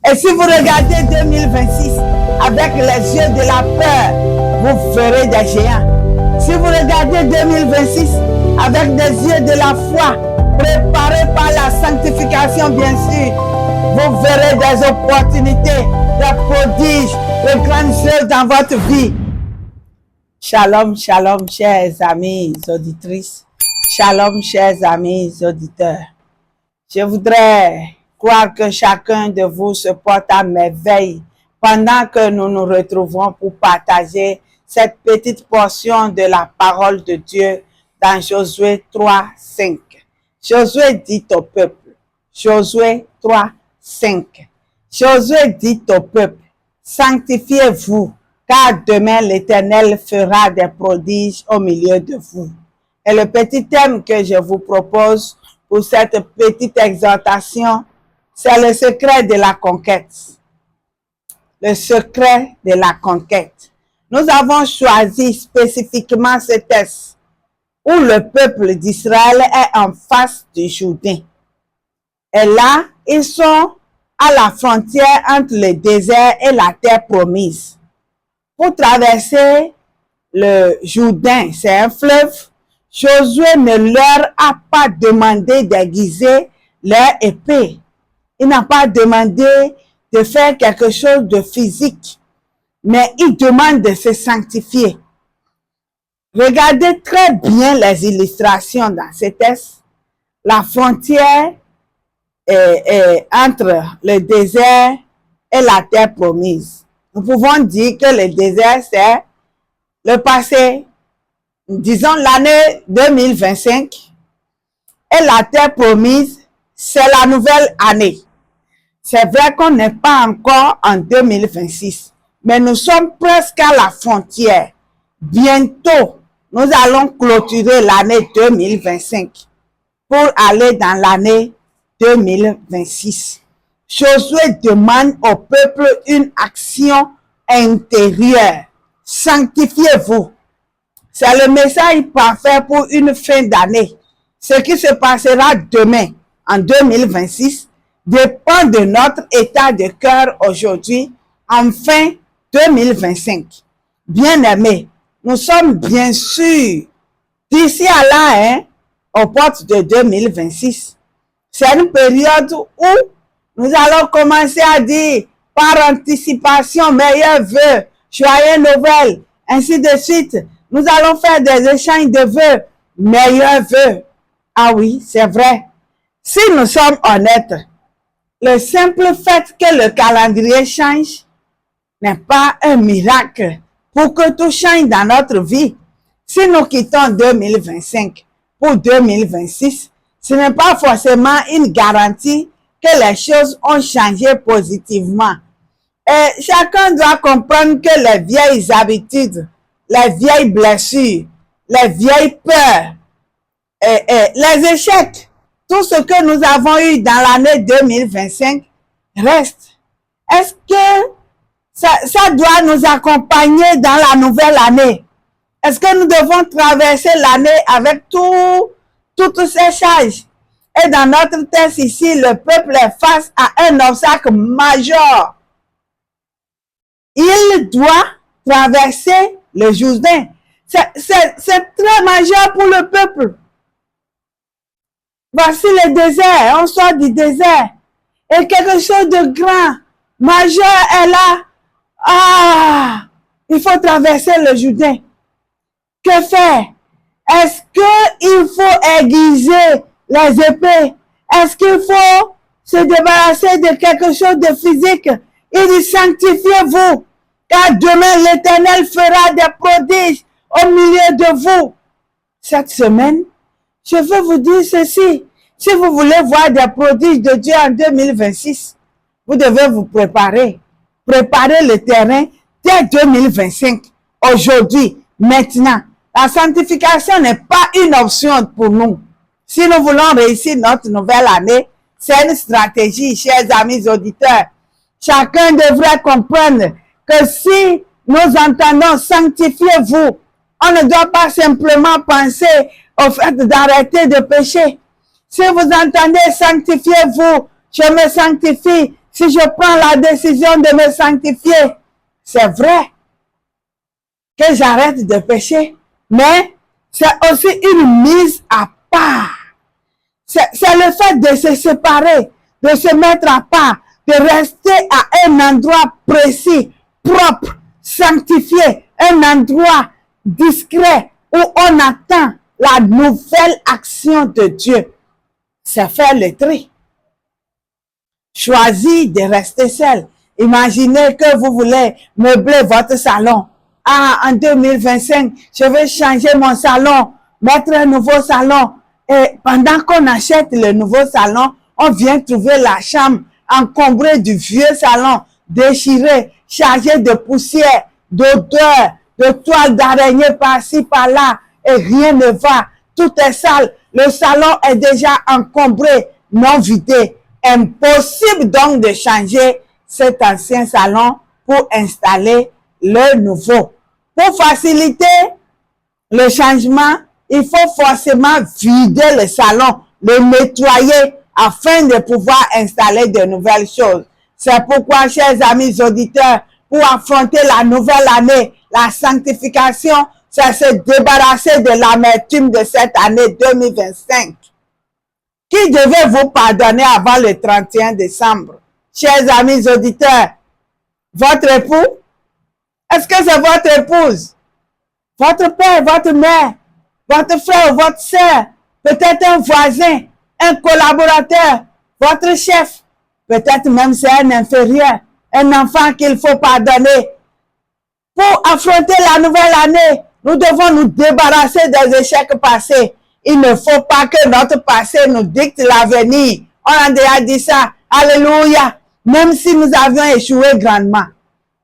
Et si vous regardez 2026 avec les yeux de la peur, vous verrez des géants. Si vous regardez 2026 avec des yeux de la foi, préparés par la sanctification bien sûr, vous verrez des opportunités, des prodiges, de grandes choses dans votre vie. Shalom, shalom, chers amis auditrices. Shalom, chers amis auditeurs. Je voudrais croire que chacun de vous se porte à merveille pendant que nous nous retrouvons pour partager cette petite portion de la parole de Dieu dans Josué 3, 5. Josué dit au peuple, Josué 3, 5. Josué dit au peuple, sanctifiez-vous, car demain l'Éternel fera des prodiges au milieu de vous. Et le petit thème que je vous propose pour cette petite exhortation, c'est le secret de la conquête. Le secret de la conquête. Nous avons choisi spécifiquement ce texte où le peuple d'Israël est en face du Jourdain. Et là, ils sont à la frontière entre le désert et la terre promise. Pour traverser le Jourdain, c'est un fleuve, Josué ne leur a pas demandé d'aiguiser leur épée. Il n'a pas demandé de faire quelque chose de physique, mais il demande de se sanctifier. Regardez très bien les illustrations dans ce texte. La frontière est entre le désert et la terre promise. Nous pouvons dire que le désert, c'est le passé, disons l'année 2025, et la terre promise, c'est la nouvelle année. C'est vrai qu'on n'est pas encore en 2026, mais nous sommes presque à la frontière. Bientôt, nous allons clôturer l'année 2025 pour aller dans l'année 2026. Josué demande au peuple une action intérieure. Sanctifiez-vous. C'est le message parfait pour une fin d'année. Ce qui se passera demain, en 2026, dépend de notre état de cœur aujourd'hui, en fin 2025. Bien-aimés, nous sommes bien sûrs, d'ici à là, aux portes de 2026, c'est une période où nous allons commencer à dire par anticipation, meilleurs vœux, joyeux Noël, ainsi de suite. Nous allons faire des échanges de vœux, meilleurs vœux. Ah oui, c'est vrai. Si nous sommes honnêtes, le simple fait que le calendrier change n'est pas un miracle pour que tout change dans notre vie. Si nous quittons 2025 pour 2026, ce n'est pas forcément une garantie que les choses ont changé positivement. Et chacun doit comprendre que les vieilles habitudes, les vieilles blessures, les vieilles peurs, les échecs, tout ce que nous avons eu dans l'année 2025 reste. Est-ce que ça doit nous accompagner dans la nouvelle année? Est-ce que nous devons traverser l'année avec toutes ces charges? Et dans notre texte ici, le peuple est face à un obstacle majeur. Il doit traverser le Jourdain. C'est très majeur pour le peuple. Voici le désert, on sort du désert. Et quelque chose de grand, majeur est là. Ah, il faut traverser le Jourdain. Que faire? Est-ce qu'il faut aiguiser les épées? Est-ce qu'il faut se débarrasser de quelque chose de physique? Il dit, sanctifiez-vous, car demain l'Éternel fera des prodiges au milieu de vous. Cette semaine, je veux vous dire ceci. Si vous voulez voir des prodiges de Dieu en 2026, vous devez vous préparer. Préparer le terrain dès 2025. Aujourd'hui, maintenant. La sanctification n'est pas une option pour nous. Si nous voulons réussir notre nouvelle année, c'est une stratégie, chers amis auditeurs. Chacun devrait comprendre que si nous entendons sanctifiez-vous, on ne doit pas simplement penser au fait d'arrêter de pécher. Si vous entendez sanctifiez-vous, je me sanctifie, si je prends la décision de me sanctifier, c'est vrai que j'arrête de pécher, mais c'est aussi une mise à part. C'est le fait de se séparer, de se mettre à part, de rester à un endroit précis, propre, sanctifié, un endroit discret où on attend la nouvelle action de Dieu. C'est faire le tri. Choisis de rester seul. Imaginez que vous voulez meubler votre salon. Ah, en 2025, je vais changer mon salon, mettre un nouveau salon. Et pendant qu'on achète le nouveau salon, on vient trouver la chambre encombrée du vieux salon, déchiré, chargé de poussière, d'odeur, de toiles d'araignée par-ci, par-là, et rien ne va. Tout est sale. Le salon est déjà encombré, non vidé. Impossible donc de changer cet ancien salon pour installer le nouveau. Pour faciliter le changement, il faut forcément vider le salon, le nettoyer afin de pouvoir installer de nouvelles choses. C'est pourquoi, chers amis auditeurs, pour affronter la nouvelle année, la sanctification, c'est se débarrasser de l'amertume de cette année 2025. Qui devait vous pardonner avant le 31 décembre? Chers amis auditeurs, votre époux? Est-ce que c'est votre épouse? Votre père, votre mère? Votre frère ou votre sœur? Peut-être un voisin, un collaborateur, votre chef? Peut-être même c'est un inférieur, un enfant qu'il faut pardonner. Pour affronter la nouvelle année, nous devons nous débarrasser des échecs passés. Il ne faut pas que notre passé nous dicte l'avenir. On a déjà dit ça. Alléluia. Même si nous avions échoué grandement,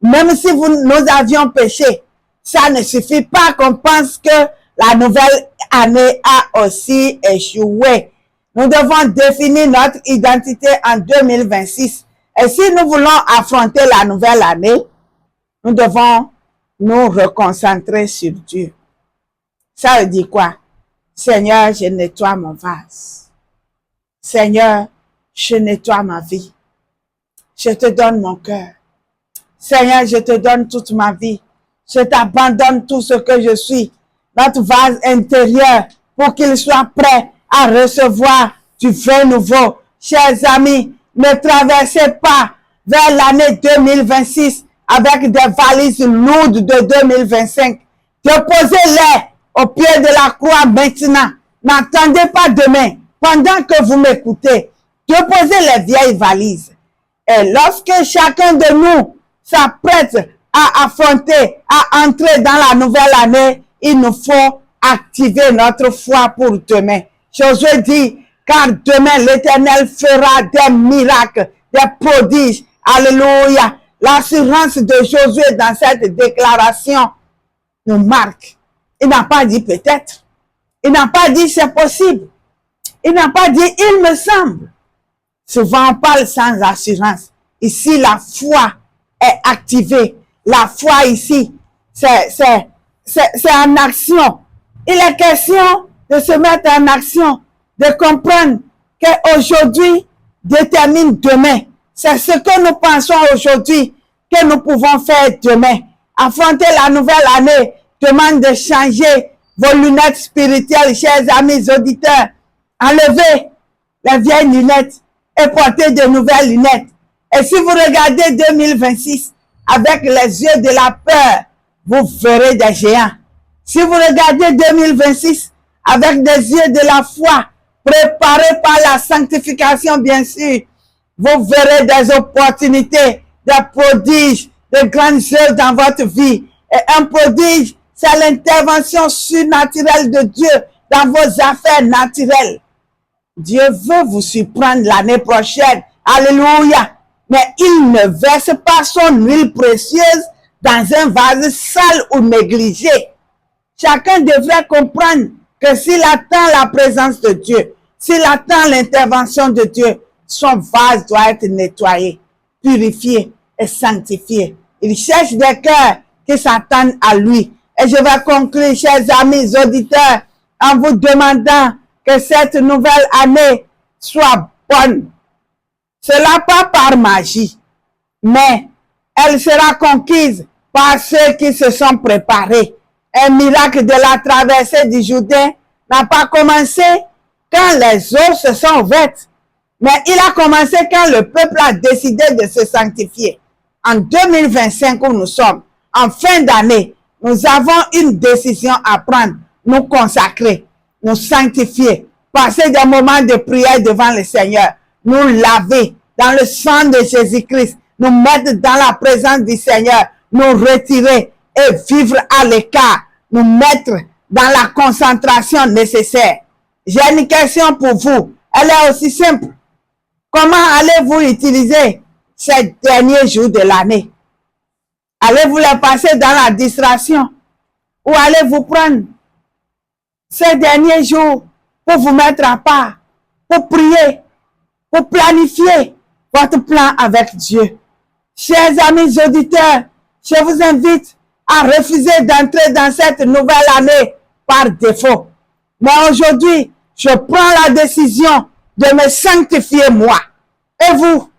même si nous avions péché, ça ne suffit pas qu'on pense que la nouvelle année a aussi échoué. Nous devons définir notre identité en 2026. Et si nous voulons affronter la nouvelle année, nous devons nous reconcentrer sur Dieu. Ça veut dire quoi? Seigneur, je nettoie mon vase. Seigneur, je nettoie ma vie. Je te donne mon cœur. Seigneur, je te donne toute ma vie. Je t'abandonne tout ce que je suis. Notre vase intérieur pour qu'il soit prêt à recevoir du vin nouveau. Chers amis, ne traversez pas vers l'année 2026 avec des valises lourdes de 2025. Déposez-les au pied de la croix maintenant. N'attendez pas demain. Pendant que vous m'écoutez, déposez les vieilles valises. Et lorsque chacun de nous s'apprête à affronter, à entrer dans la nouvelle année, il nous faut activer notre foi pour demain. Josué dit, car demain l'Éternel fera des miracles, des prodiges. Alléluia. L'assurance de Josué dans cette déclaration nous marque. Il n'a pas dit peut-être. Il n'a pas dit c'est possible. Il n'a pas dit il me semble. Souvent on parle sans assurance. Ici la foi est activée. La foi ici, c'est en action. Il est question de se mettre en action, de comprendre qu'aujourd'hui détermine demain. C'est ce que nous pensons aujourd'hui que nous pouvons faire demain. Affronter la nouvelle année demande de changer vos lunettes spirituelles, chers amis auditeurs. Enlevez les vieilles lunettes et portez de nouvelles lunettes. Et si vous regardez 2026 avec les yeux de la peur, vous verrez des géants. Si vous regardez 2026 avec des yeux de la foi, préparés par la sanctification, bien sûr, vous verrez des opportunités, des prodiges, de grandes œuvres dans votre vie. Et un prodige, c'est l'intervention surnaturelle de Dieu dans vos affaires naturelles. Dieu veut vous surprendre l'année prochaine. Alléluia. Mais il ne verse pas son huile précieuse dans un vase sale ou négligé. Chacun devrait comprendre que s'il attend la présence de Dieu, s'il attend l'intervention de Dieu, son vase doit être nettoyé, purifié et sanctifié. Il cherche des cœurs qui s'attendent à lui. Et je vais conclure, chers amis auditeurs, en vous demandant que cette nouvelle année soit bonne. Cela pas par magie, mais elle sera conquise par ceux qui se sont préparés. Un miracle de la traversée du Jourdain n'a pas commencé quand les eaux se sont ouvertes, mais il a commencé quand le peuple a décidé de se sanctifier. En 2025 où nous sommes, en fin d'année, nous avons une décision à prendre, nous consacrer, nous sanctifier, passer des moments de prière devant le Seigneur, nous laver dans le sang de Jésus-Christ, nous mettre dans la présence du Seigneur, nous retirer et vivre à l'écart, nous mettre dans la concentration nécessaire. J'ai une question pour vous. Elle est aussi simple. Comment allez-vous utiliser ces derniers jours de l'année? Allez-vous les passer dans la distraction? Ou allez-vous prendre ces derniers jours pour vous mettre à part, pour prier, pour planifier votre plan avec Dieu? Chers amis auditeurs, je vous invite à refuser d'entrer dans cette nouvelle année par défaut. Mais aujourd'hui, je prends la décision de me sanctifier moi. Et vous,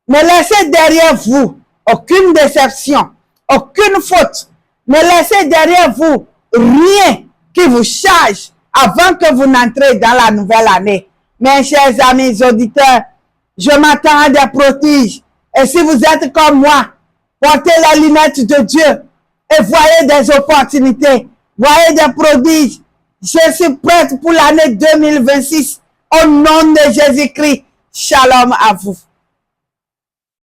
ne laissez derrière vous aucune déception, aucune faute. Ne laissez derrière vous rien qui vous charge avant que vous n'entrez dans la nouvelle année. Mes chers amis auditeurs, je m'attends à des prodiges. Et si vous êtes comme moi, portez la lunette de Dieu et voyez des opportunités, voyez des prodiges. Je suis prête pour l'année 2026. Au nom de Jésus-Christ, shalom à vous.